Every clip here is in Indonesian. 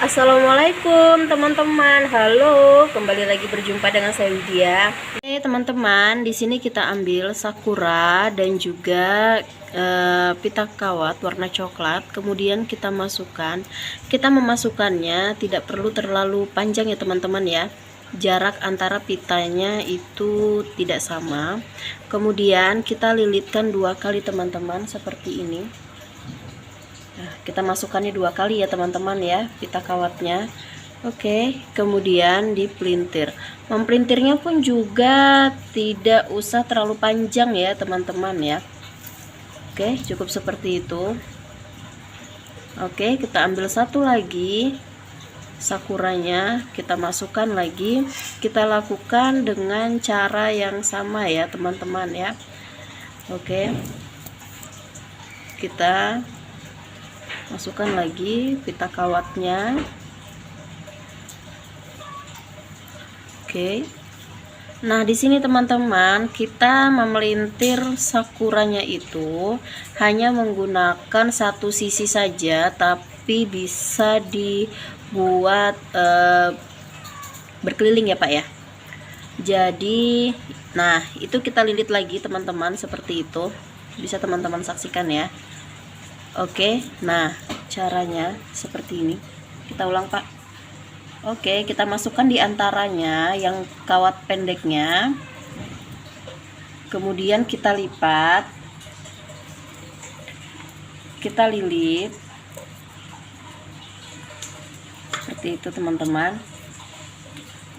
Assalamualaikum teman-teman. Halo, kembali lagi berjumpa dengan saya Widya. Oke teman-teman, di sini kita ambil sakura dan juga pita kawat warna coklat. Kemudian kita masukkan. Kita memasukkannya tidak perlu terlalu panjang ya teman-teman ya. Jarak antara pitanya itu tidak sama. Kemudian kita lilitkan 2 kali teman-teman, seperti ini. Nah, kita masukkannya 2 kali ya teman-teman ya, pita kawatnya. Oke, kemudian dipelintir. Mempelintirnya pun juga tidak usah terlalu panjang ya teman-teman ya. Oke, cukup seperti itu. Oke, kita ambil satu lagi sakuranya, kita masukkan lagi. Kita lakukan dengan cara yang sama ya teman-teman ya. Oke, kita masukkan lagi pita kawatnya. Oke. Nah, di sini teman-teman, kita memelintir sakuranya itu hanya menggunakan satu sisi saja, tapi bisa dibuat berkeliling ya, Pak ya. Jadi, nah, itu kita lilit lagi teman-teman, seperti itu. Bisa teman-teman saksikan ya. Oke, nah caranya seperti ini. Kita ulang Pak. Oke, kita masukkan di antaranya yang kawat pendeknya. Kemudian kita lipat. Kita lilit. Seperti itu teman-teman.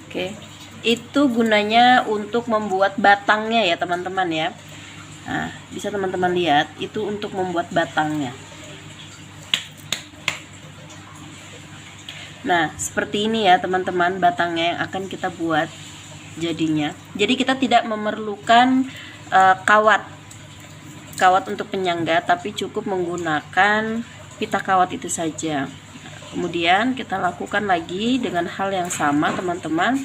Oke, itu gunanya untuk membuat batangnya ya teman-teman ya. Nah, bisa teman-teman lihat, itu untuk membuat batangnya. Nah, seperti ini ya teman-teman batangnya yang akan kita buat jadinya. Jadi kita tidak memerlukan kawat untuk penyangga, tapi cukup menggunakan pita kawat itu saja. Nah, kemudian kita lakukan lagi dengan hal yang sama teman-teman.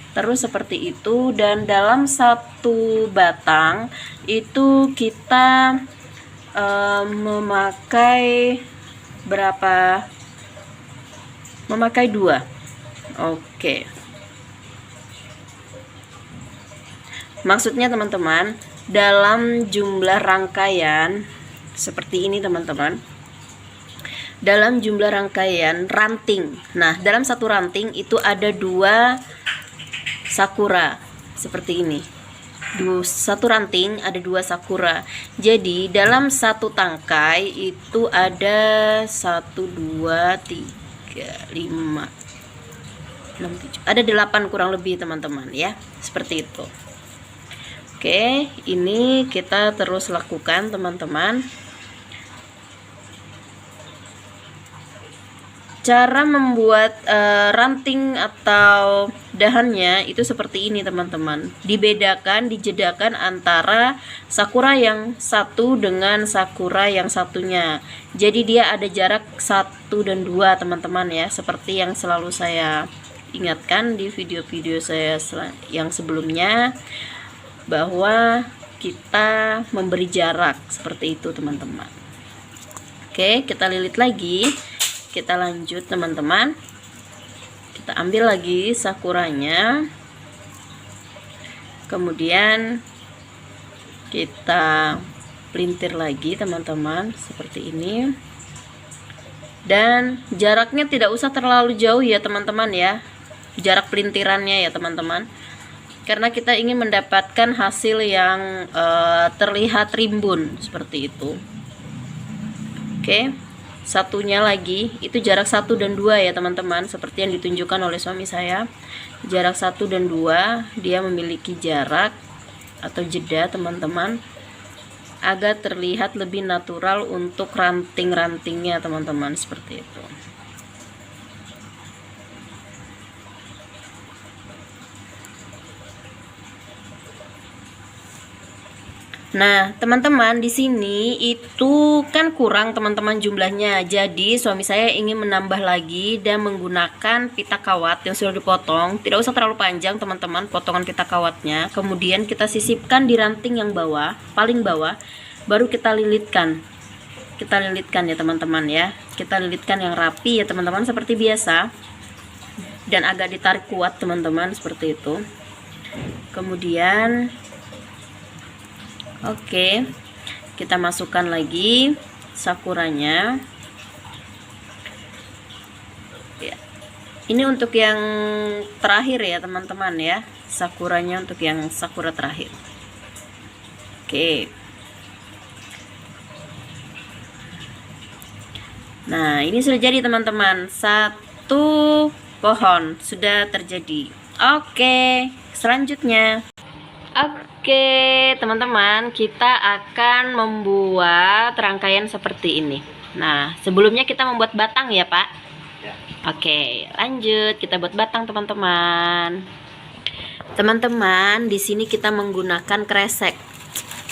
Terus seperti itu, dan dalam satu batang itu kita memakai berapa? Memakai 2. Oke. Maksudnya teman-teman, dalam jumlah rangkaian seperti ini teman-teman. Dalam jumlah rangkaian ranting. Nah, dalam satu ranting itu ada 2 sakura seperti ini. Satu ranting ada 2 sakura. Jadi dalam satu tangkai itu ada 1 2 3 5 6 7, ada 8 kurang lebih teman-teman ya, seperti itu. Oke, ini kita terus lakukan teman-teman. Cara membuat ranting atau dahannya itu seperti ini teman-teman. Dijedakan antara sakura yang satu dengan sakura yang satunya. Jadi dia ada jarak 1 dan 2 teman-teman ya, seperti yang selalu saya ingatkan di video-video saya yang sebelumnya, bahwa kita memberi jarak seperti itu teman-teman. Oke, kita lilit lagi. Kita lanjut teman-teman. Kita ambil lagi sakuranya. Kemudian kita pelintir lagi teman-teman, seperti ini. Dan jaraknya tidak usah terlalu jauh ya teman-teman ya. Jarak pelintirannya ya teman-teman. Karena kita ingin mendapatkan hasil yang terlihat rimbun seperti itu. Oke. Satunya lagi itu jarak 1 dan 2 ya teman-teman, seperti yang ditunjukkan oleh suami saya. Jarak 1 dan 2 dia memiliki jarak atau jeda teman-teman, agar terlihat lebih natural untuk ranting-rantingnya teman-teman, seperti itu. Nah, teman-teman, di sini itu kan kurang teman-teman jumlahnya. Jadi, suami saya ingin menambah lagi dan menggunakan pita kawat yang sudah dipotong. Tidak usah terlalu panjang, teman-teman, potongan pita kawatnya. Kemudian kita sisipkan di ranting yang bawah, paling bawah, baru kita lilitkan. kita lilitkan ya teman-teman ya. Kita lilitkan yang rapi ya teman-teman, seperti biasa, dan agak ditarik kuat teman-teman, seperti itu. Kemudian oke, kita masukkan lagi sakuranya ya. Ini untuk yang terakhir ya teman-teman ya, sakuranya untuk yang sakura terakhir. Oke. Nah, ini sudah jadi teman-teman. Satu pohon sudah terjadi. Oke, selanjutnya. Oke, teman-teman, kita akan membuat rangkaian seperti ini. Nah, sebelumnya kita membuat batang ya, Pak. Ya. Oke, lanjut kita buat batang, teman-teman. Teman-teman, di sini kita menggunakan kresek.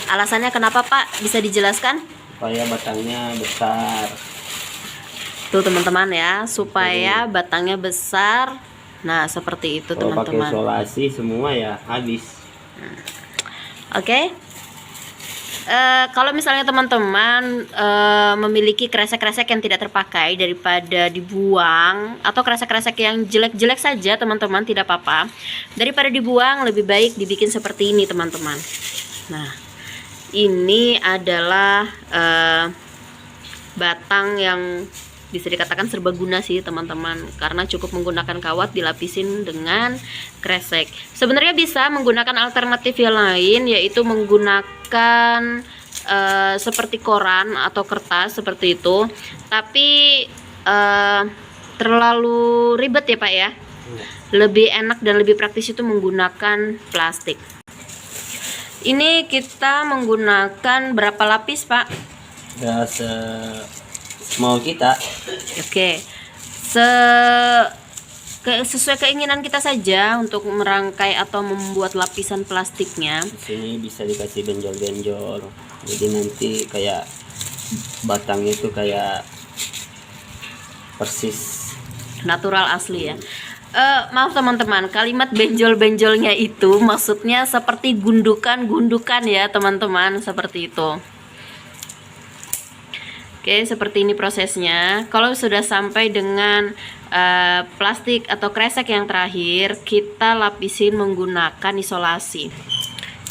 Alasannya kenapa, Pak? Bisa dijelaskan? Supaya batangnya besar. Tuh teman-teman ya, supaya batangnya besar. Nah, seperti itu Kalau pakai teman-teman. isolasi semua ya habis. Oke. Kalau misalnya teman-teman memiliki kresek-kresek yang tidak terpakai, daripada dibuang, atau kresek-kresek yang jelek-jelek saja teman-teman, tidak apa-apa. Daripada dibuang, lebih baik dibikin seperti ini teman-teman. Nah, ini adalah batang yang bisa dikatakan serbaguna sih teman-teman, karena cukup menggunakan kawat dilapisin dengan kresek. Sebenarnya bisa menggunakan alternatif yang lain, yaitu menggunakan seperti koran atau kertas seperti itu, tapi terlalu ribet ya Pak ya. Lebih enak dan lebih praktis itu menggunakan plastik. Ini kita menggunakan berapa lapis Pak? Ya mau kita. Oke, sesuai keinginan kita saja untuk merangkai atau membuat lapisan plastiknya. Di sini bisa dikasih benjol-benjol. Jadi nanti kayak batangnya itu kayak persis Natural asli ya. Maaf teman-teman, kalimat benjol-benjolnya itu maksudnya seperti gundukan-gundukan ya teman-teman, seperti itu. Oke, seperti ini prosesnya. Kalau sudah sampai dengan plastik atau kresek yang terakhir, kita lapisin menggunakan isolasi.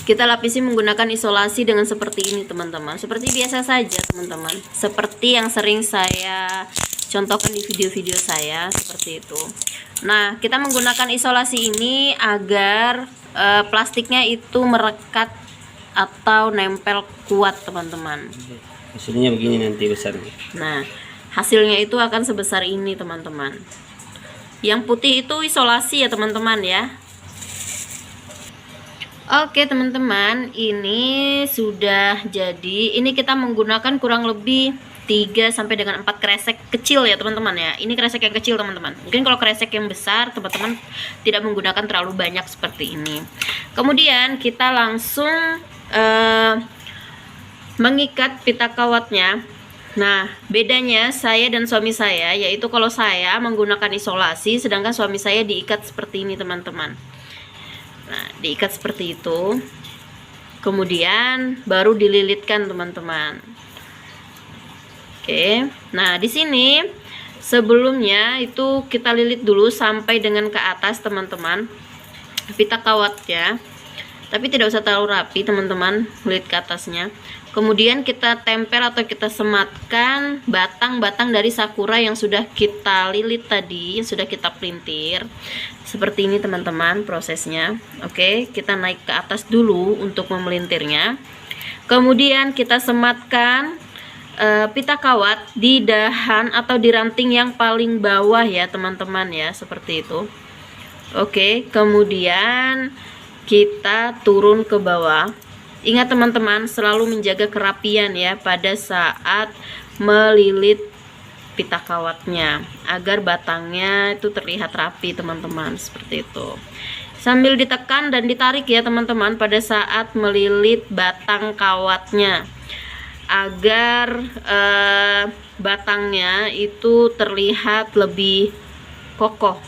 Kita lapisi menggunakan isolasi dengan seperti ini teman-teman. Seperti biasa saja teman-teman. Seperti yang sering saya contohkan di video-video saya, seperti itu. Nah, kita menggunakan isolasi ini agar plastiknya itu merekat atau nempel kuat teman-teman. Hasilnya begini nanti besarnya. Nah, hasilnya itu akan sebesar ini teman-teman. Yang putih itu isolasi ya teman-teman ya. Oke teman-teman, ini sudah jadi. Ini kita menggunakan kurang lebih 3 sampai dengan 4 kresek kecil ya teman-teman ya. Ini kresek yang kecil teman-teman. Mungkin kalau kresek yang besar teman-teman tidak menggunakan terlalu banyak seperti ini. Kemudian kita langsung mengikat pita kawatnya. Nah, bedanya saya dan suami saya, yaitu kalau saya menggunakan isolasi, sedangkan suami saya diikat seperti ini teman-teman. Nah, diikat seperti itu. Kemudian baru dililitkan teman-teman. Oke. Nah, di sini sebelumnya itu kita lilit dulu sampai dengan ke atas teman-teman, pita kawatnya. Tapi tidak usah terlalu rapi teman-teman, lilit ke atasnya. Kemudian kita tempel atau kita sematkan batang-batang dari sakura yang sudah kita lilit tadi, yang sudah kita pelintir. Seperti ini teman-teman prosesnya. Oke, kita naik ke atas dulu untuk memelintirnya. Kemudian kita sematkan pita kawat di dahan atau di ranting yang paling bawah ya teman-teman ya, seperti itu. Oke, kemudian kita turun ke bawah. Ingat teman-teman, selalu menjaga kerapian ya pada saat melilit pita kawatnya, agar batangnya itu terlihat rapi teman-teman, seperti itu. Sambil ditekan dan ditarik ya teman-teman pada saat melilit batang kawatnya, agar batangnya itu terlihat lebih kokoh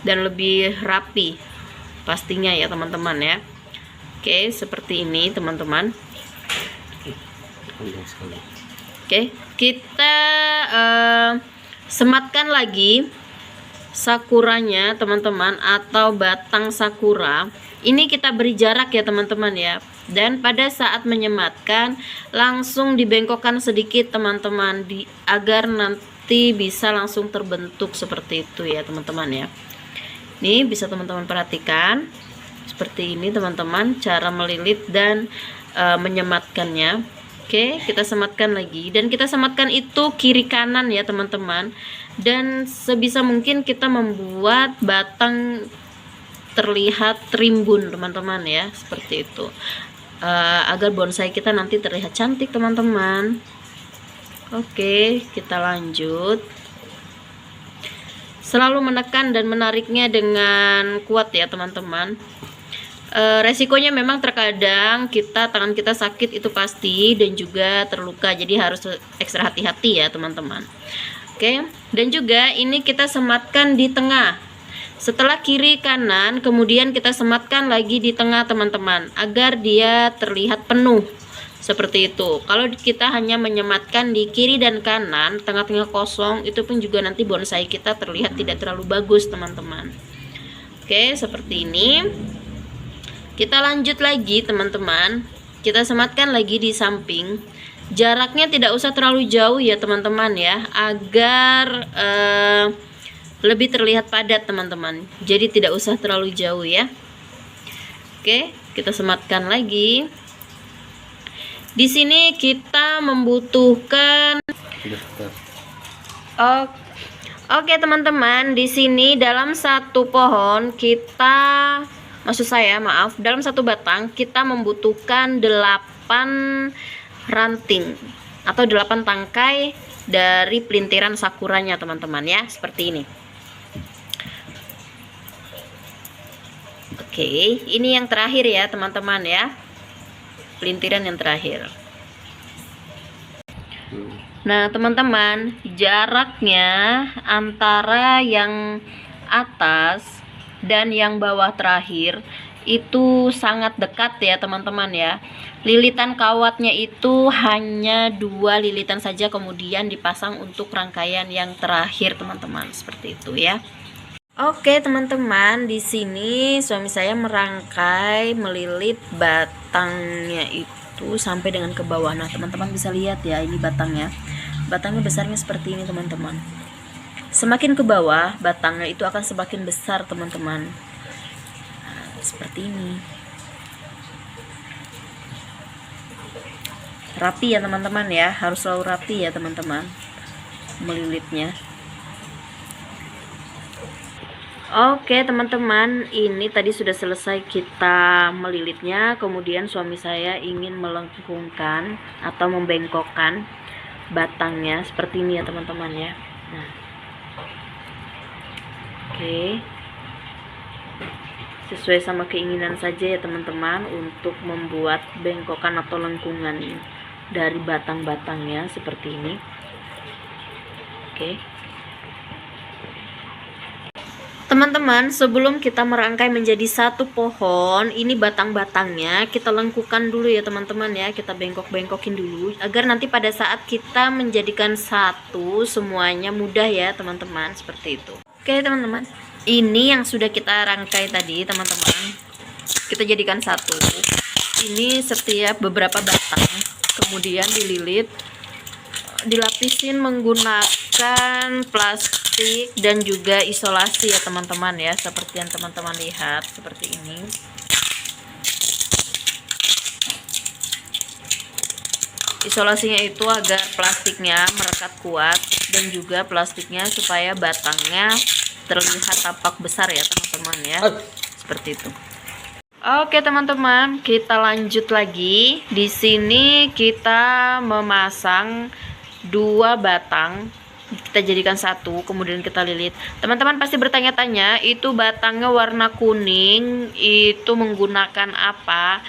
dan lebih rapi pastinya ya teman-teman ya. Oke, seperti ini teman-teman. Oke, kita sematkan lagi sakuranya teman-teman, atau batang sakura. Ini kita beri jarak ya teman-teman ya. Dan pada saat menyematkan langsung dibengkokkan sedikit teman-teman, agar nanti bisa langsung terbentuk seperti itu ya teman-teman ya. Ini bisa teman-teman perhatikan seperti ini teman-teman, cara melilit dan menyematkannya. Oke, kita sematkan lagi, dan kita sematkan itu kiri kanan ya teman-teman. Dan sebisa mungkin kita membuat batang terlihat rimbun teman-teman ya, seperti itu, agar bonsai kita nanti terlihat cantik teman-teman. Oke, kita lanjut. Selalu menekan dan menariknya dengan kuat ya teman-teman. Resikonya memang terkadang tangan kita sakit, itu pasti, dan juga terluka, jadi harus ekstra hati-hati ya teman-teman. Oke, dan juga ini kita sematkan di tengah. Setelah kiri kanan, kemudian kita sematkan lagi di tengah teman-teman, agar dia terlihat penuh seperti itu. Kalau kita hanya menyematkan di kiri dan kanan, tengah-tengah kosong, itu pun juga nanti bonsai kita terlihat tidak terlalu bagus teman-teman. Oke, seperti ini. Kita lanjut lagi teman-teman, kita sematkan lagi di samping. Jaraknya tidak usah terlalu jauh ya teman-teman ya, agar lebih terlihat padat teman-teman. Jadi tidak usah terlalu jauh ya. Oke, kita sematkan lagi. Di sini kita membutuhkan Oke teman-teman, di sini dalam satu pohon dalam satu batang kita membutuhkan 8 ranting atau 8 tangkai dari pelintiran sakuranya teman-teman ya, seperti ini. Oke, ini yang terakhir ya teman-teman ya, pelintiran yang terakhir. Nah teman-teman, jaraknya antara yang atas dan yang bawah terakhir itu sangat dekat ya teman-teman ya. Lilitan kawatnya itu hanya 2 lilitan saja, kemudian dipasang untuk rangkaian yang terakhir teman-teman, seperti itu ya. Oke teman-teman, di sini suami saya merangkai melilit batangnya itu sampai dengan ke bawah. Nah teman-teman bisa lihat ya, ini batangnya besarnya seperti ini teman-teman. Semakin ke bawah batangnya itu akan semakin besar teman-teman. Nah, seperti ini. Rapi ya teman-teman ya, harus selalu rapi ya teman-teman melilitnya. Oke teman-teman, ini tadi sudah selesai kita melilitnya. Kemudian suami saya ingin melengkungkan atau membengkokkan batangnya seperti ini ya teman-teman ya. Nah, oke, sesuai sama keinginan saja ya teman-teman untuk membuat bengkokan atau lengkungan dari batang-batangnya seperti ini. Oke teman-teman, sebelum kita merangkai menjadi satu pohon, ini batang-batangnya kita lengkukan dulu ya teman-teman ya, kita bengkok-bengkokin dulu agar nanti pada saat kita menjadikan satu semuanya mudah ya teman-teman, seperti itu. Oke teman-teman, ini yang sudah kita rangkai tadi teman-teman, kita jadikan satu. Ini setiap beberapa batang kemudian dililit, dilapisin menggunakan plastik dan juga isolasi ya teman-teman ya, seperti yang teman-teman lihat seperti ini. Isolasinya itu agar plastiknya merekat kuat dan juga plastiknya supaya batangnya terlihat tampak besar ya teman-teman ya, seperti itu. Oke teman-teman, kita lanjut lagi. Di sini kita memasang 2 batang, kita jadikan satu, kemudian kita lilit. Teman-teman pasti bertanya-tanya, itu batangnya warna kuning itu menggunakan apa?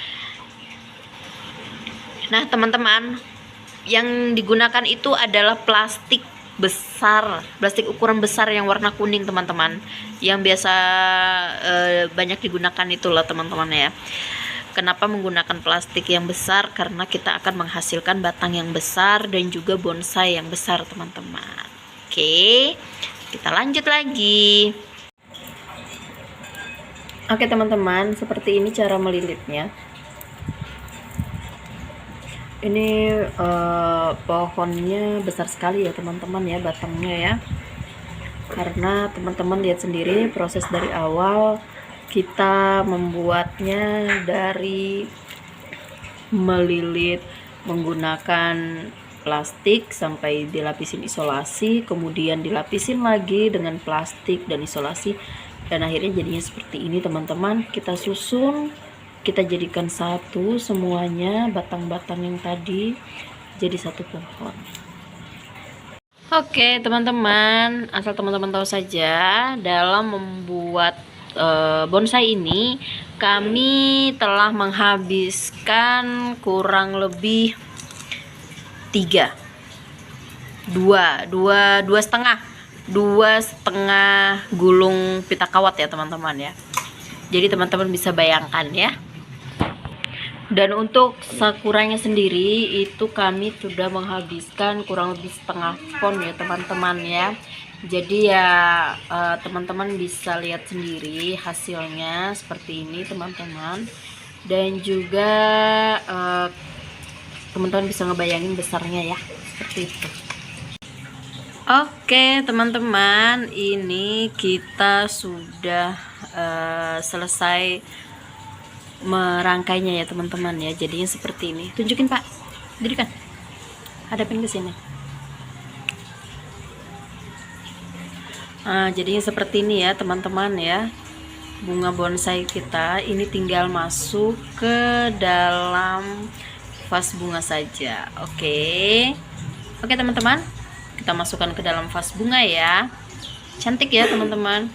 Nah teman-teman, yang digunakan itu adalah plastik besar, plastik ukuran besar yang warna kuning teman-teman, yang biasa banyak digunakan itulah teman-teman ya. Kenapa menggunakan plastik yang besar? Karena kita akan menghasilkan batang yang besar dan juga bonsai yang besar, teman-teman. Oke, kita lanjut lagi. Oke teman-teman, seperti ini cara melilitnya. Ini pohonnya besar sekali ya teman-teman ya, batangnya ya. Karena teman-teman lihat sendiri proses dari awal kita membuatnya dari melilit menggunakan plastik sampai dilapisin isolasi, kemudian dilapisin lagi dengan plastik dan isolasi, dan akhirnya jadinya seperti ini teman-teman. Kita susun, kita jadikan satu semuanya, batang-batang yang tadi jadi satu pohon. Oke teman-teman, asal teman-teman tahu saja, dalam membuat bonsai ini kami telah menghabiskan kurang lebih dua setengah gulung pita kawat ya teman-teman ya. Jadi teman-teman bisa bayangkan ya. Dan untuk sakuranya sendiri itu kami sudah menghabiskan kurang lebih setengah pon ya teman-teman ya. Jadi ya teman-teman bisa lihat sendiri hasilnya seperti ini teman-teman. Dan juga teman-teman bisa ngebayangin besarnya ya, seperti itu. Oke teman-teman, ini kita sudah selesai merangkainya ya teman-teman ya. Jadinya seperti ini. Tunjukin Pak, dirikan, hadapin ke sini. Nah, jadinya seperti ini ya teman-teman ya. Bunga bonsai kita ini tinggal masuk ke dalam vas bunga saja. Oke teman-teman, kita masukkan ke dalam vas bunga ya. Cantik ya teman-teman.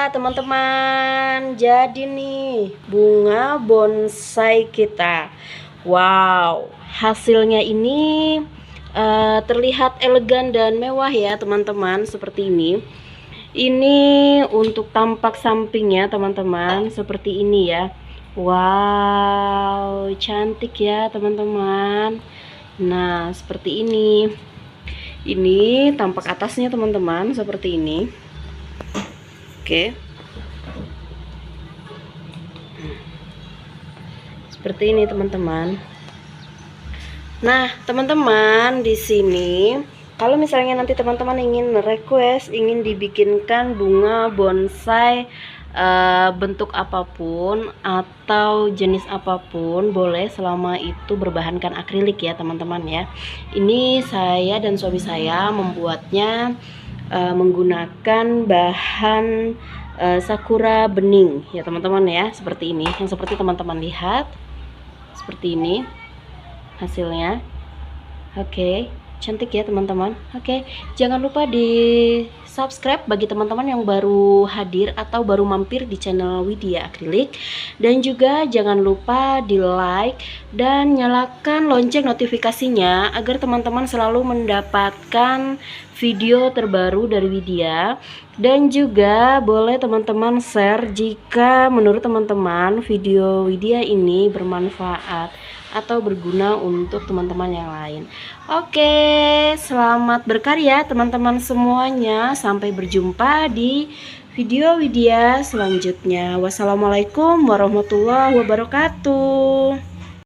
Teman-teman, jadi nih bunga bonsai kita. Wow, hasilnya ini terlihat elegan dan mewah ya teman-teman, seperti ini. Ini untuk tampak sampingnya teman-teman, seperti ini ya. Wow, cantik ya teman-teman. Nah, seperti ini. Ini tampak atasnya teman-teman, seperti ini. Oke. Seperti ini teman-teman. Nah, teman-teman, di sini kalau misalnya nanti teman-teman ingin request, ingin dibikinkan bunga bonsai bentuk apapun atau jenis apapun boleh, selama itu berbahankan akrilik ya teman-teman ya. Ini saya dan suami saya membuatnya menggunakan bahan sakura bening ya teman-teman ya, seperti ini, yang seperti teman-teman lihat, seperti ini hasilnya. Oke, cantik ya teman-teman. Oke, jangan lupa di subscribe bagi teman-teman yang baru hadir atau baru mampir di channel Widya Akrilik, dan juga jangan lupa di like dan nyalakan lonceng notifikasinya agar teman-teman selalu mendapatkan video terbaru dari Widya. Dan juga boleh teman-teman share jika menurut teman-teman video Widya ini bermanfaat atau berguna untuk teman-teman yang lain. Oke, selamat berkarya teman-teman semuanya. Sampai berjumpa di video Widya selanjutnya. Wassalamualaikum warahmatullahi wabarakatuh.